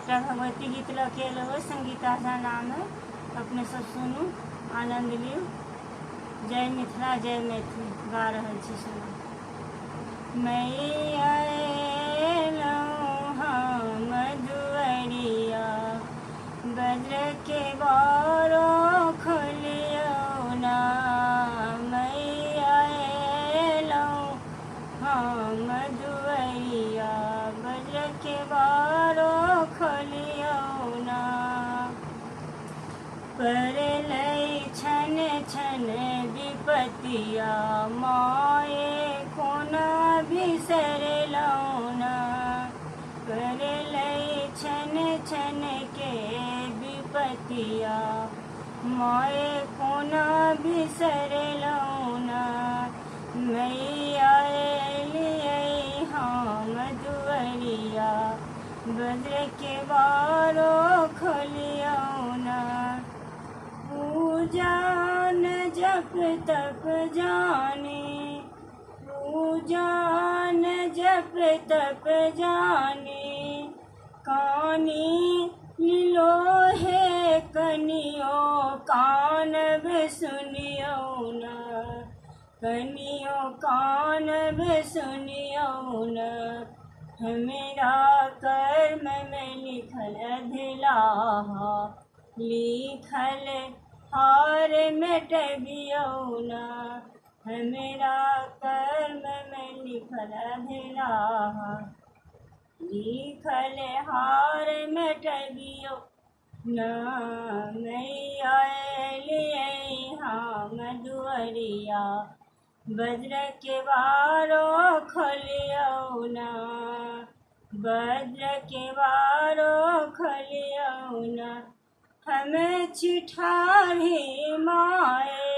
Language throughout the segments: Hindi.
एकटा भगवती गीत लखेल हो, संगीता झा नाम है। अपने सब सुनू, आनंद लियू। जय मिथिला, जय मैथिली गा रहल छी, सुनू। मैया अएलहुँ हम दुअरिया, बज्र के बारो खोलियौ ना। मैया अएलहुँ हम दुअरिया, बज्र के बारो खोलियौ ना। पड़लै छन छन विपतिया, माए कोना बिसरलहुँ ना। पड़लै छन छन के विपतिया, माए कोना बिसरलहुँ ना। मैया अएलियै हम दुअरिया, बज्र के बारो खोलियौ ना। पूजा न जप तप जाने, पूजा न जप तप जाने। कानी लिलो हे कनियो, कानब सुनियौ ना। कनियो कानब सुनियौ ना। हमरा कर्म में लिखल अधलाहा, लिखल हार मिटबियौ ना। हमरा कर्म में लिखल अधलाहा, लिखल हार मिटबियौ ना। मैया अएलियै हम दुअरिया, बज्र के बारो खोलियौ ना। बज्र के बारो खोलियौ ना। हम छी ठाढ़ी माए,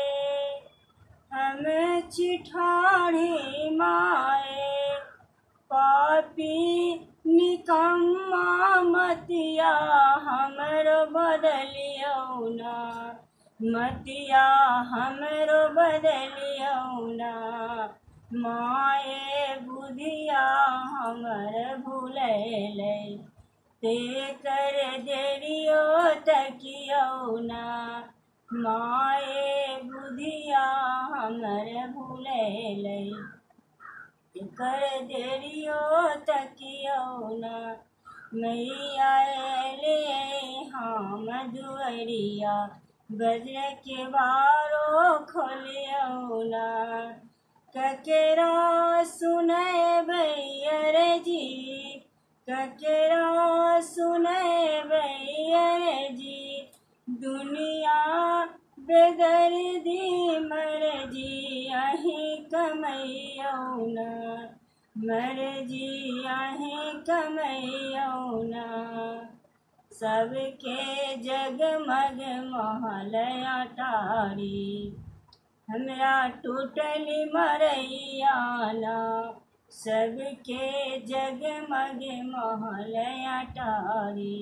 हम छी ठाढ़ी माए। पापी निकम्मा मतिया हमरो बदलियौ ना। मतिया हमरो बदलियौ ना। माए बुधिया हमर भुलैलै, तेकर देरियो तकियौ ना। माए बुधिया हमर भुलैलै, तेकर देरियो तकियौ ना। मैया अएलियै हम दुअरिया, बज्र के बारो खोलियौ ना। ककेरा सुनैबै अरजी, ककेरा सुनैबै अरजी। दुनिया बेदर्दी मर्जी, अहीं कमैयौ ना। मर्जी अहीं कमैयौ ना। सबके जगमग महल अटारी, हमरा टूटली मरैया ना। सबके जगमग महल अटारी,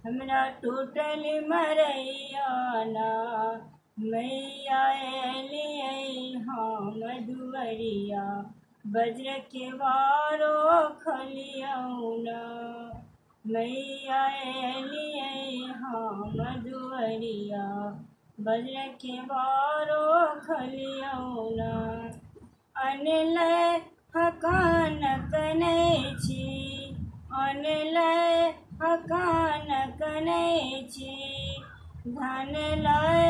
हमरा टूटली मरैया ना। मैया अएलियै हम दुअरिया, बज्र के बारो खोलियौ ना। मैया अएलियै हम दुअरिया, बज्र के बारो खोलियौ ना। अनलै हकानक नै छी, अनलै हकानक नै छी। धन लय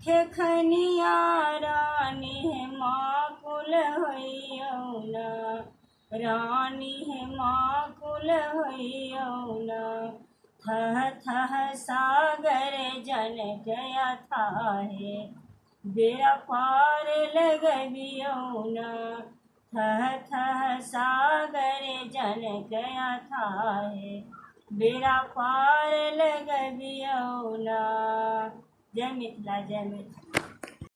खेखनिया रानी, माकुल होइयौ ना। रानी माकुल होइयौ ना। थह थह सागर जनक अथाहे, बेड़ा पार लगबियौ ना। थह थह सागर जनक अथाहे, बेड़ा पार लगबियौ ना। जय मिथिला, जय मैथिली।